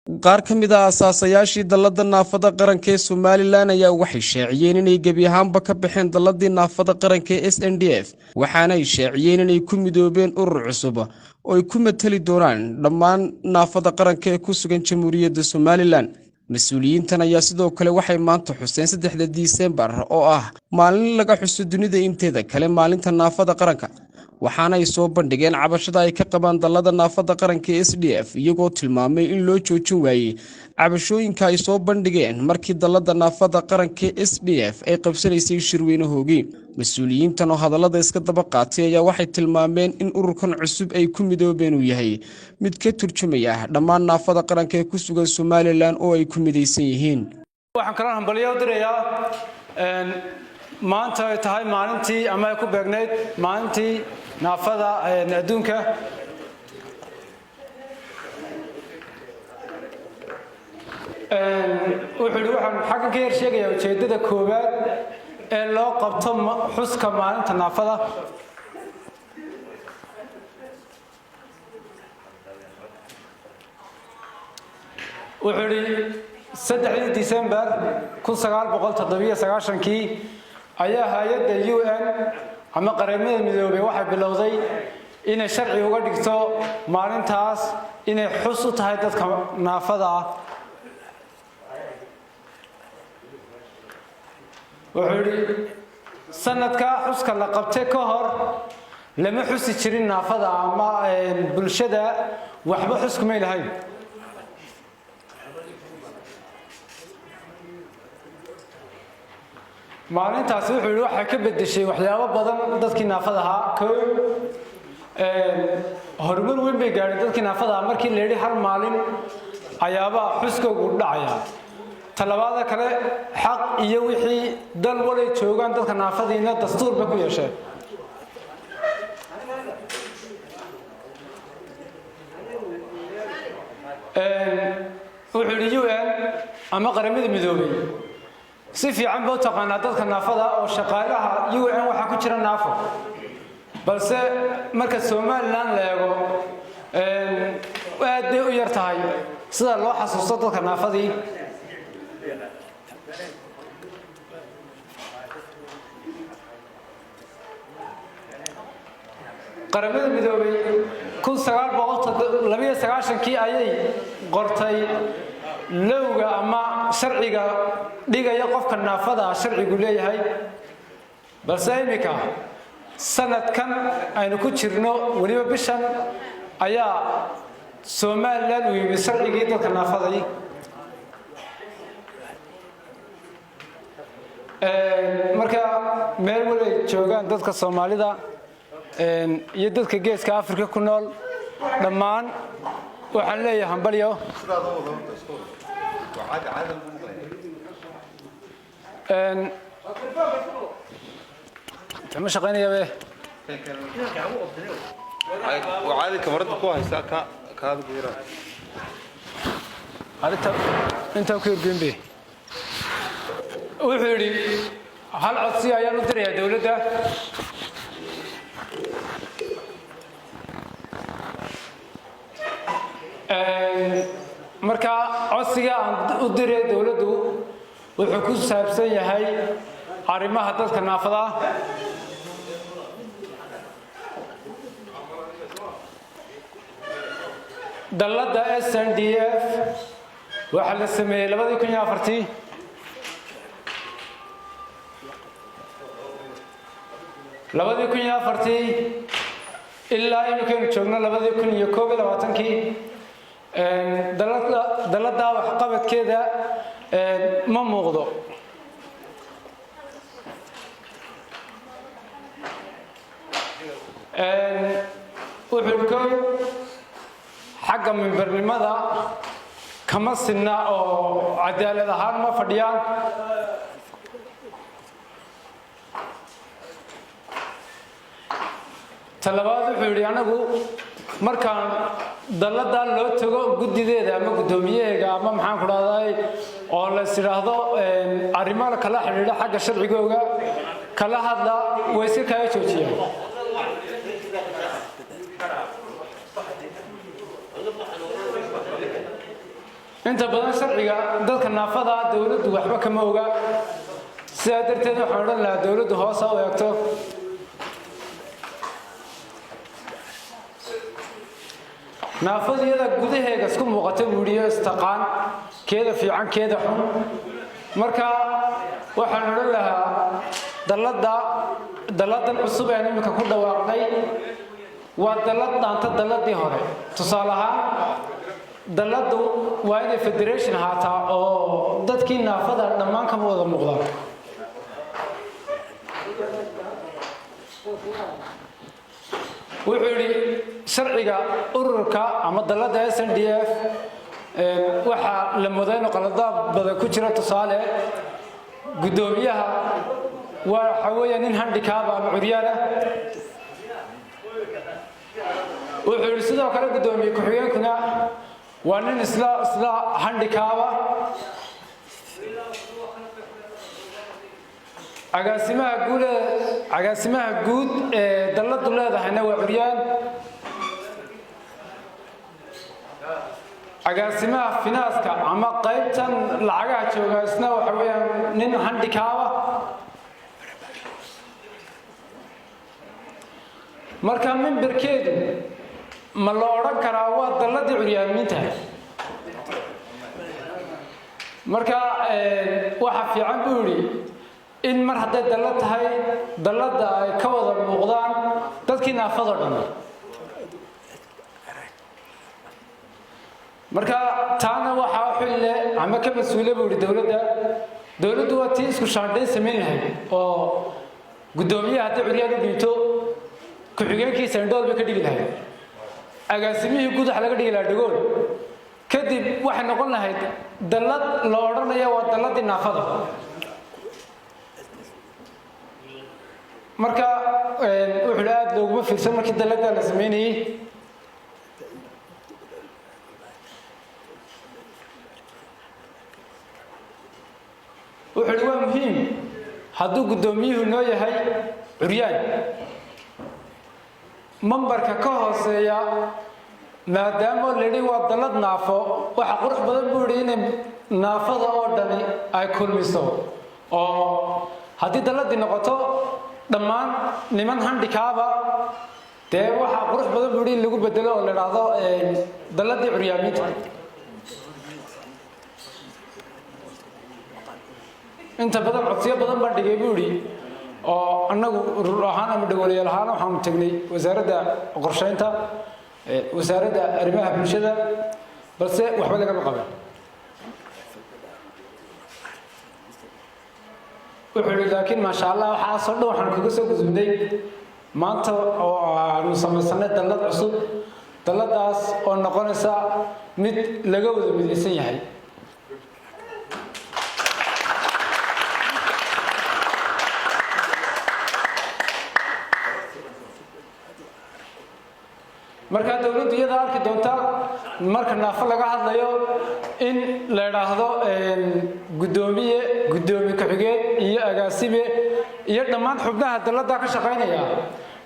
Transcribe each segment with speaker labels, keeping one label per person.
Speaker 1: qaar ka mid ah asaasayaashii dalladda naafada qaranka ee Somaliland ayaa waxay shaaciyeen inay gebi ahaanba ka baxeen dalladii naafada qaranka ee SNDF waxaana ay shaaciyeen inay ku midoobeen urur cusub oo ay ku matali doonaan dhammaan naafada qaranka ee ku sugan Jamhuuriyadda Somaliland. Mas'uuliyiintan ayaa sidoo kale waxay maanta xuseen 3 Diseembar oo ah maalin laga xuso dunida inteeda kale maalinta naafada qaranka, waxaana ay soo bandhigeen cabashada ay ka qabaan dalladda naafada qaranka ee SDF iyagoo tilmaamay in loo joojin waayay cabashooyinka ay soo bandhigeen markii dalladda naafada qaranka ee SDF ay qabsanaysay shirweynahoogii. Mas'uuliyiintan oo hadallada iska daba qaatay ayaa waxay tilmaameen in ururkan cusub ay ku midoobeen uu yahay mid ka turjumaya dhammaan naafada qaranka ee ku sugan Somaliland oo ay ku midaysan yihiin.
Speaker 2: waxaan kala hambalyo dirayaa maanta ay tahay maalintii ama ay ku beegnayd maalintii naafada adduunka waxaan xagga ka sheegayaa ujeedada koowaad ee loo qabto xuska maalinta naafada. wuxuu 3 Diseembar 1997 ayaa hay'adda UN ama qaramada midoobay waxay bilowday inay sharci uga dhigto maalintaas inay xus u tahay dadka naafada ah. wuxuu sanadka xuska la qabtay ka hor lama xusi jirin naafada ama bulshada waxba xus kuma lahayn. maalintaas wuxuu waxa ka bedeshay waxyaabo badan dadkii naafada ahaa. horumar weyn bay gaadhay dadkii naafada markii la yiri hal maalin ayaaba xuskoodu dhacaya. talabaada kale xaq iyo wixii dal walay joogan dadka naafadiina dastuur ba ku yeeshay. wuxuu UN ama qaramada midoobay si fiican buu taqaanaa dadka naafada oo shaqaalaha UN waxa ku jira naafo, balse marka Somaliland la eego aad bay u yar tahay sida loo xasuusto dadka naafadii. qaramada midoobay 1992 ayay qortay lowga ama sharciga dhigaya qofka naafada sharcigu leeyahay, balse imika sanadkan aynu ku jirno waliba bishan ayaa Somaliland u yimid sharcigii dadka naafada. marka meel walay joogaan dadka Soomaalida iyo dadka geeska Afrika ku nool dhammaan waxaan leeyahay hambalyo. تم شقيني به
Speaker 3: وعادي كمرد كو هيسا كاد غيره
Speaker 2: هذا انت وكيرجين به wuxuu yiri hal codsi ayaan u diray dawladda marka codsiga aan u diray dawladdu wuxuu ku saabsan yahay arrimaha dadka naafada. dalladda SNDF waxa la sameeyay 2004 ilaa inuu joogno 2021 dalladda wax qabadkeeda ma muuqdo. wuxuu xagga minbarnimada kama sinna oo cadaalad ahaan ma fadhiyaan. talabaad wuxuu yiri anagu markaan dalladda loo tago gudideeda ama gudoomiyeega ama maxaan ku raadayay oo la isiraahdo arrimaha kala xiriira xagga sharcigooga kala hadla way si kala joojiyeen. inta badan sharciga dadka naafada dawladdu waxba kama oga sidaa darteed waxaan odhan lahaa dawladdu hoos u eegto naafadiyada gudaheega isku muuqata buuriyo istaqaan keeda fiican keeda xun marka waxaan odhan lahaa dalladan cusub ee imika ku dhawaaqnay waa dallad dhaanta dalladii hore tusaale ahaan dalladu waa inay federation ahaataa oo dadkii naafada dhammaan kama wada muuqdaan wuxuu yidhi sharciga ururka ama dallada SNDF waxaa la mudayno qaladaad badan ku jira tusaale gudoomiyaha waxa weeye nin handicap ama curyaana wuxuu yidhi sidoo kale gudoomiye ku-xigeenkuna waa nin isla handicap agaasimaha guud ee dalladu leedahayna waa curyaan agaasimaha finaaska ama qaybtan lacagaha jooga isna waxa weeyaan nin handicap marka memberkeedu ma la odhan karaa waa dalladii curyaamiinta marka waxa fiican buu yidhi in mar hadday dallad tahay dalladda ay ka wada muuqdaan dadkii naafado dhan marka taana waxaa xille ama ka mas-uula buu yidhi dowladdu waa tii isku shaandhayn samayn lahayd oo guddoomiyaha haddii curyaan u dhiibto ku-xigeenkiisa indhool bay ka dhigi lahayd agaasimihii guud waxa laga dhigi lahaa dhagool kadib waxay noqon lahayd dallad la odhanaya waa dalladii naafada marka wuxuu aad looguma fiirsan markii dalladda la sameynayay wuxuu waa muhiim hadduu guddoomiyuhu noo yahay curyaan mambarka ka hooseeya maadaama layidhi waa dallad naafo waxa qurux badan buu yidhi inay naafada oo dhani ay kulmiso oo haddii dalladii noqoto dhammaan niman handicapa dee waxaa qurux badan buu yidhi in lagu bedelo oo la idhaahdo dalladii curyaamiinta inta badan codsiyo badan baan dhigay buu yidhi oo annagu urur ahaan ama dhagoolayaal ahaan waxaanu tagnay wasaaradda qorshaynta wasaaradda arrimaha bulshada balse waxba lagama qaban wuxuu yidhi laakiin maasha allah waxaasoo dhan waxaan kaga soo gudubnay maanta oo aanu samaysanay dallad cusub dalladaas oo noqonaysa mid laga wada midaysan yahay marka dawladdu iyada arki doonta marka naafo laga hadlayo in la idhaahdo gudoomiye ku-xigeen iyo agaasime iyo dhammaan xubnaha dalladda ka shaqaynaya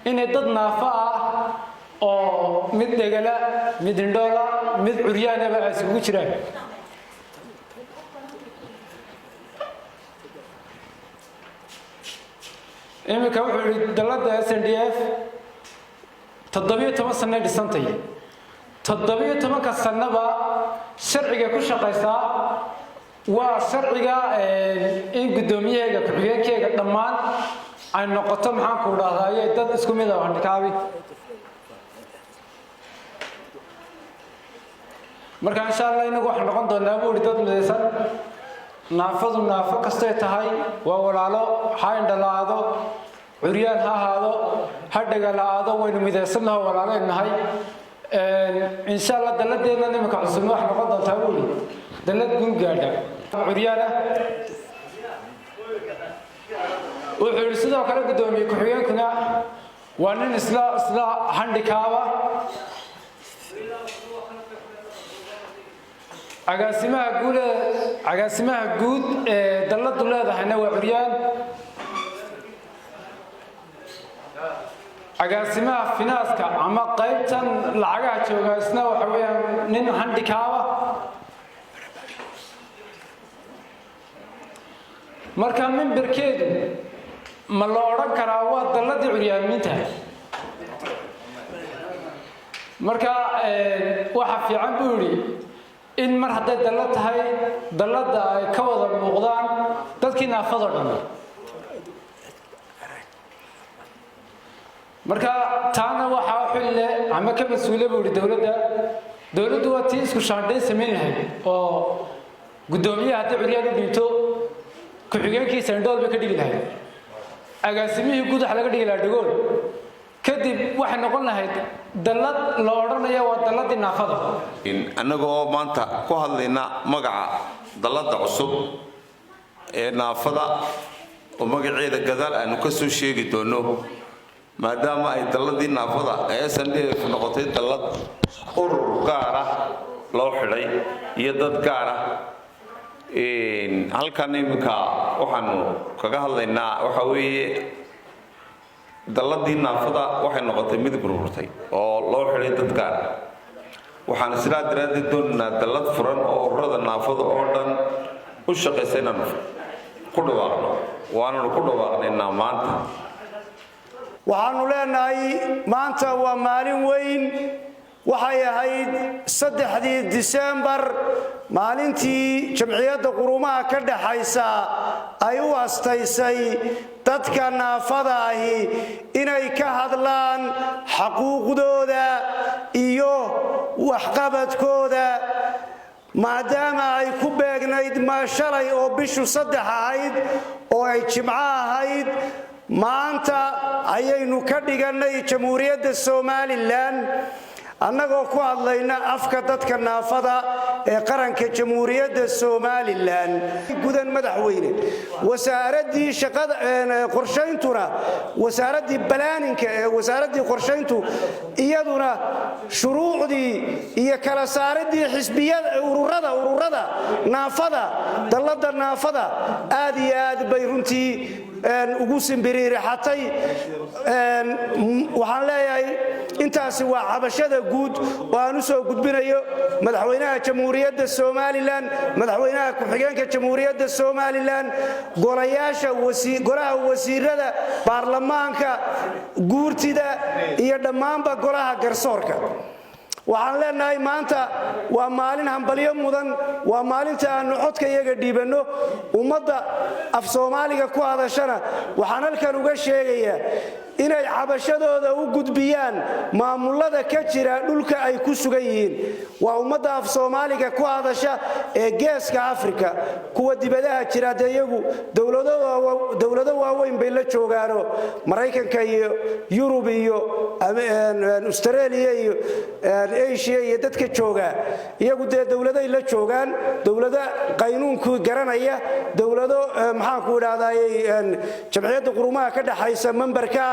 Speaker 2: inay dad naafo ah oo mid dhegala mid indhoola mid curyaanaba ay isugu jiraan iminka wuxuu yidhi dalladda SNDF 17 sano dhisantay 17 sanaba sharciga ku shaqaysaa waa sharciga in gudoomiyaha ku-xigeenkeega dhammaan ay noqoto maxaan ku dhahdaaye dad isku mid ah handicap marka insha Allah inagu waxaan noqon doonaa buu dad midaysan naafadu naafo kastay tahay waa walaalo ha indhalaado curyaan ha ahaado ha dhagalaado waynu midaysanaho walaaleynahay insha Allah dalladeena nimaka cusub wax noqon doontaa buu dallad guul gaadha curyaana wuxuu yidhi sidoo kale gudoomiye ku-xigeenkuna waa nin isla handicap agaasimaha guud ee dalladu leedahayna waa curyaan agaasimaha finaaska ama qaybtan lacagaha jooga isna waxa weeyaan nin handicap marka memberkeedu ma la odhan karaa waa dalladii curyaamiinta marka waxa fiican buu yidhi in mar hadday dallad tahay dalladda ay ka wada muuqdaan dadkii naafado dhan marka taana waxaa xille ama ka mas-uula buu yidhi dowladdu waa tii isku shaandhayn samayn lahayd oo guddoomiyaha haddii curyaan u dhiibto ku-xigeenkiisa indhool bay ka dhigi lahayd agaasimihii guud waxa laga dhigi lahaa dhagool kadib waxay noqon lahayd dallad la odhanaya waa dalladii naafada
Speaker 3: annagoo maanta ku hadlayna magaca dalladda cusub ee naafada oo magaceeda gadaal aanu ka soo sheegi doono maadaama ay dalladii naafada ee SNDF noqotay dallad urur gaar ah loo xidhay iyo dad gaar ah halkan iminka waxaanu kaga hadlaynaa waxa weeye dalladii naafada waxay noqotay mid burburtay oo loo xidhay dad gaar ah waxaan sidaa daraaddeed doonaynaa dallad furan oo ururada naafada oo dhan u shaqaysa inaanu ku dhawaaqno waananu ku dhawaaqnaynaa maanta
Speaker 4: waxaanu leenahay maanta waa maalin weyn waxay ahayd 3 Diseembar maalintii jamciyadda quruumaha ka dhaxaysa ay u astaysay dadka naafada ahi inay ka hadlaan xuquuqdooda iyo waxqabadkooda maadaama ay ku beegnayd shalay oo bishu 3 ahayd oo ay jimco ahayd maanta ayaynu ka dhiganay jamhuuriyadda Soomaaliland annagoo ku hadlayna afka dadka naafada ee qaranka jamhuuriyadda Soomaaliland gudan madaxweyne wasaaradii shaqada qorshayntuna wasaaradii balaaninka ee wasaaradii qorshayntu iyaduna shuruucdii iyo kala saaridii xisbiyada ururada naafada dalladda naafada aad iyo aad bay runtii ugu simbiriirixatay waxaan leeyahay intaasi waa cabashada guud oo aan u soo gudbinayo madaxweynaha jamhuuriyadda Soomaaliland madaxweynaha ku-xigeenka jamhuuriyadda Soomaaliland golaha wasiirada baarlamaanka guurtida iyo dhammaanba golaha garsoorka waxaan leenahay maanta waa maalin hambalyo mudan waa maalinta aanu codka iyaga dhiibanno ummadda af Soomaaliga ku hadashana waxaan halkan uga sheegayaa inay cabashadooda u gudbiyaan maamulada ka jira dhulka ay ku sugan yihiin waa ummadda af Soomaaliga ku hadasha ee geeska Afrika kuwa dibadaha jira iyagu dawlado waaweyn bay la joogaano Mareykanka iyo Yurub iyo Australia iyo Asia iyo dadka jooga iyagu dawladay la joogaan dawlada qaynuunku garanaya dawlado maxaan ku raadayay jamciyadda quruumaha ka dhaxaysa memberka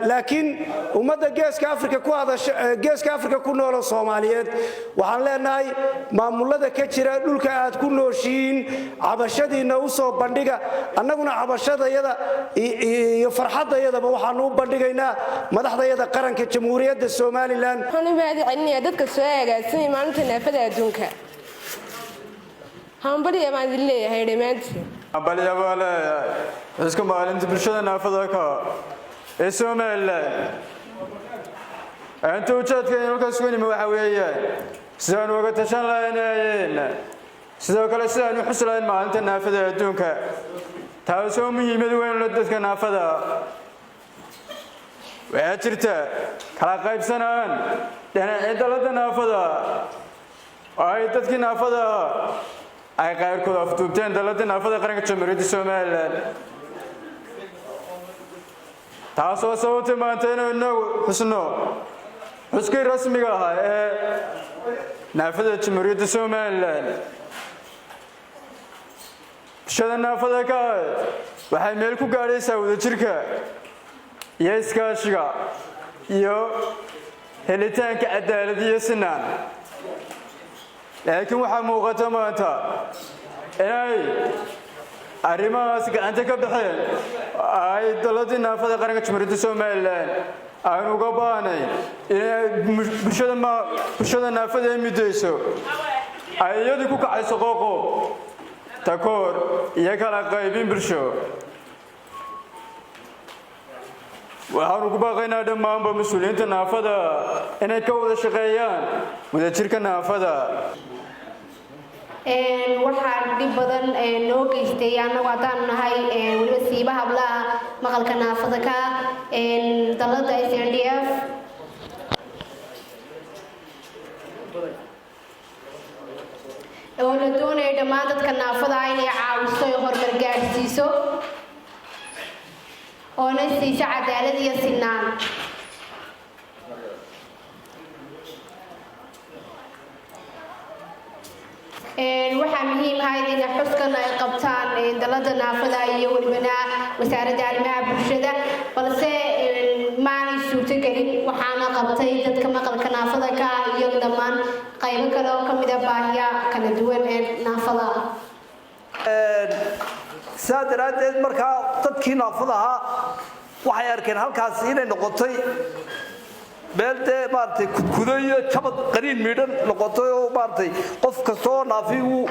Speaker 4: laakiin ummadda geeska Afrika ku nool Soomaaliyeed waxaan leenahay maamulada ka jira dhulka aad ku nooshiin cabashadiina u soo bandhiga annaguna cabashadayada iyo farxadayada waxaan u bandhigaynaa madaxdayada qaranka jamhuuriyadda Soomaaliland
Speaker 5: waxaan u baahday dadka soo agaasimay maalinta naafada adduunka hambaliya ma leeyahay dhamaantii
Speaker 6: hambaliya wala isku maalinta bulshada naafada ka ee Soomaaliland أنتو جاتكين وكسوني موحوية سيدان وقت تشان لاينين سيدان كلا سيدان وحسلين ما أنت نافذة دونك تاوسو مهمة وين لدتك نافذة وأجرته كلا قيب سنان لأن عند لدى نافذة أي تدك نافذة أي غير كذا فتوبتين دلدى نافذة قرنك تمرد السومال تاسو صوت ما أنتنا إنه حسنو حسكي رسمي قاها نافذة تمرد السومال شذا نافذة كا waxay meel ku gaaraysaa wada jirka iyo iskaashiga iyo helitaanka cadaalad iyo sinaan laakiin waxa muuqata maanta inay arrimahaas gacanta ka baxeen ay dowladda naafada qaranka Jamhuuriyadda Soomaaliland aan uga baahnay inay bulshada naafada ay midayso ay iyadu ku kacayso qooqo takoor iyo kala qaybin bulsho waxaan ugu baaqaynaa dhammaanba mas-uuliyiinta naafada inay ka wada shaqeeyaan wadajirka naafada
Speaker 7: waxaa dhib badan noo geystay annagu haddaan nahay weliba siiba hablaha maqalka naafada ka dalada SNDF oo la doonaya dhammaan dadka naafada inay caawiso oo horumar gaarsiiso oo na siiso cadaalad iyo sinaan waxaa muhiim ah in xuskan ay qabtaan dalada naafada iyo walibana wasaaradda arrimaha bulshada balse maanay suurtagelin waxaana qabtay dadka maqalka naafada ka ah iyo dhammaan qaybo kale oo kamid ah baahiya kala duwan ee naafada
Speaker 8: saa daraadeed markaa dadkii naafada ahaa waxay arkeen halkaas inay noqotay meel dee maaragtay kudkudo iyo jabad qariin miidhan noqotay oo maaragtay qof kastoo naafi uu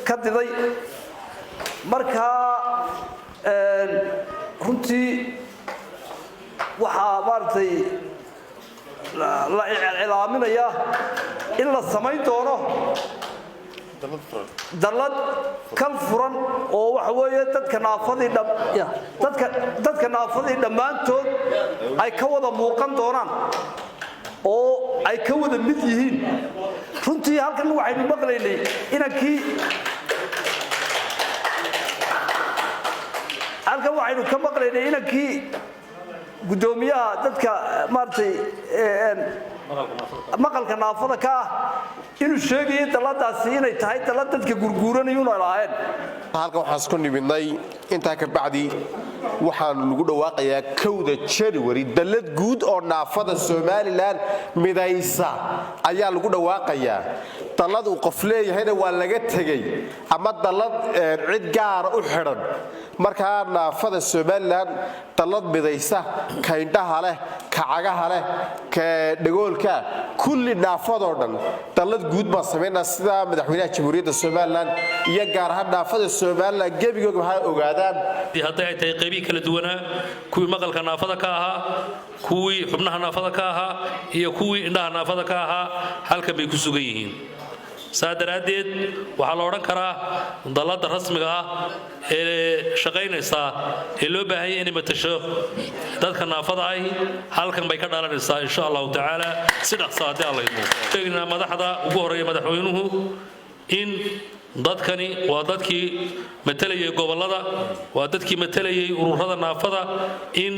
Speaker 8: ka diday markaa runtii waxaa maaragtay la cilaaminayaa in la samayn doono dalad kal furan oo waxa weeye dadka naafadii dhammaantood ay ka wada muuqan doonaan oo ay ka wada mid yihiin runtii halkan waxaynu maqlaynay inankii halkan waxaynu ka maqlaynay inankii guddoomiyaha dadka maaragtay maqalka naafada ka ah inuu sheegayay daladaasi inay tahay dalad dadka gurguuranayuna lahayn
Speaker 9: halkan waxaan isku nimidnay intaa ka bacdi waxaanu lagu dhawaaqayaa 1 January dalad guud oo naafada Soomaaliland midaysa ayaa lagu dhawaaqayaa dalad uu qof leeyahayna waa laga tagay ama dalad cid gaar u xiran markaa naafada Soomaaliland dalad midaysa ka indhaha leh ka cagaha leh ka dhagoolka kulli naafadoo dhan dalad guud baa sameynaa sida madaxweynaha Jamhuuriyadda Soomaaliland iyo gaar ahaan naafada Soomaaliland gebigood waxay ogaadaan
Speaker 10: hadday ay tahay qayb kala duwanaa kuwii maqalka naafada ka ahaa kuwii xubnaha naafada ka ahaa iyo kuwii indhaha naafada ka ahaa halkan bay ku sugan yihiin saadaradeed waxa la oran karaa dalada rasmiga ah ee shaqeynaysa ee loo baahan yahay in matasho dadka naafada ay halkan bay ka dhalanaysaa insha Allah taala sida saadi Allah idmo sheegna madaxda ugu horeeyay madaxweynuhu in dadkani waa dadkii matalayay gobolada waa dadkii matalayay ururada naafada in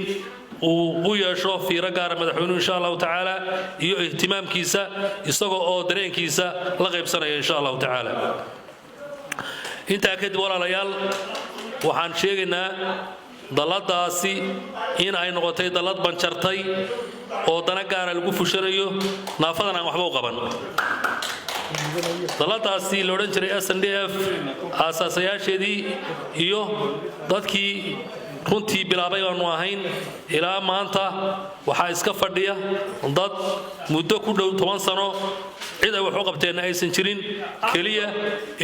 Speaker 10: uu u yeesho fiiro gaar ah madaxweynuhu insha Allah taala iyo ihtimaamkiisa isagoo oo dareenkiisa la qaybsanaya insha Allah taala inta kadib walaalayaal waxaan sheegaynaa daladaasi in ay noqotay dalad banjartay oo dana gaar ah lagu fushanayo naafadana aan waxba u qaban daladaasi la oran jiray SNDF asaasayaasheedii iyo dadkii runtii bilaabay aanu ahayn ilaa maanta waxaa iska fadhiya dad muddo ku dhow 10 sano cid ay wax u qabteen aysan jirin kaliya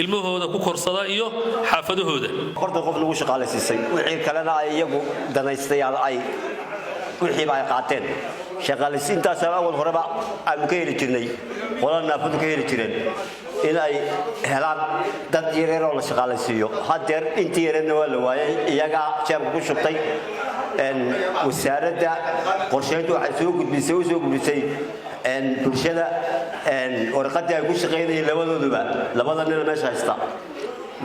Speaker 10: ilmahooda ku korsada iyo xaafadahooda
Speaker 11: horta qof lagu shaqaaleysiisay wixii kalena ay iyagu danaystayaal ay wixii ay qaateen shaqaaleysiintaas awal horeba aan ka heli jirnay qolan naafadu ka heli jireen in ay helaan dad yareer oo la shaqaaleysiiyo hadeer intii yareerna waa la waayay iyaga jeebka ku shubtay wasaaradda qorsheyntu waxay soo gudbisay bulshada warqadii ay ku shaqeynayeen labada nin meesha haysta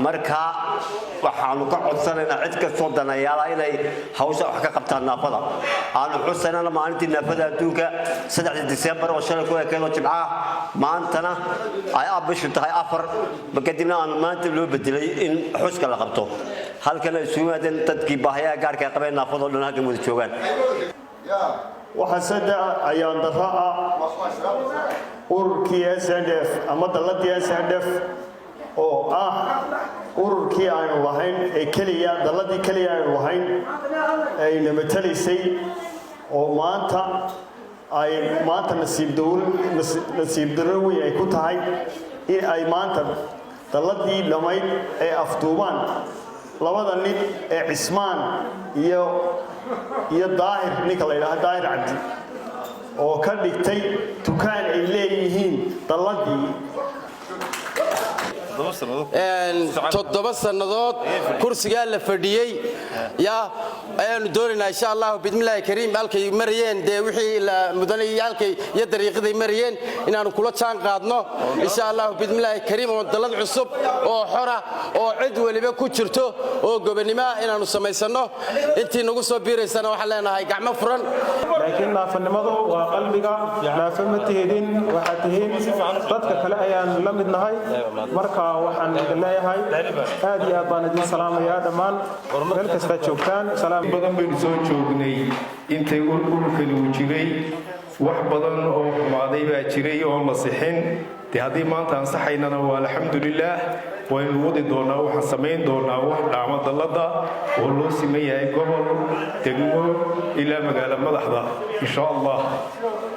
Speaker 11: marka waxaanu ka codsanaynaa cid kastoo danayaala inay hawsha wax ka qabtaan naafada aanu xusaynana maalintii naafada adduunka 3 December oo shalay ku ekeedo jimcaha maantana ay bishu tahay 4 kadibna aanu maanta loo bedelay in xuska la qabto halkan ay soo yimaadeen dadkii baahiyaha gaarka qabeen naafada dhan halkan wada joogaan
Speaker 12: waxa sada ayaan daraa ururkii SNDF ama daladii SNDF oo ururkii aanu lahayn ee kaliya daladii kaliya aanu lahayn ay namatalisay oo maanta nasiib darro weyn ay ku tahay in ay maanta dalladii dhammayd ee afduubaan labada nin ee cismaan iyo daahir ninka la yidhaahdo daahir cabdi oo ka dhigtay dukaan ay leeyihiin dalladii
Speaker 13: 7 sannadood kursigaa la fadhiyey ayaanu doonaynaa insha allahu bidmillaahi kariim halkay marayeen dee wixii la mudanay halkay iyo dariiqaday marayeen inaanu kula jaan qaadno insha allahu bidmillaahi kariim oo dallad cusub oo xora oo cid waliba ku jirto oo gobonimo inaanu samaysanno intii nagu soo biiraysana waxaan leenahay gacmo furan
Speaker 14: laakiin naafanimadu waa qalbiga naafa ma tihidin waxaad tihiin dadka kale ayaan la mid nahay marka waxaan idin leeyahay aad iyo aad baan idin salaamayaa dhammaan meel kasta joogtaan salaam
Speaker 15: badan baynu soo joognay intay ururkani uu jiray wax badan oo xumaaday baa jiray oo la sixin dee haddii maanta ansaxaynana waa alxamdulilaah waynu wadi doonaa waxaan samayn doonaa wax dhaamo dallada oo loo siman yahay gobol degmo ilaa magaalo madaxda insha allah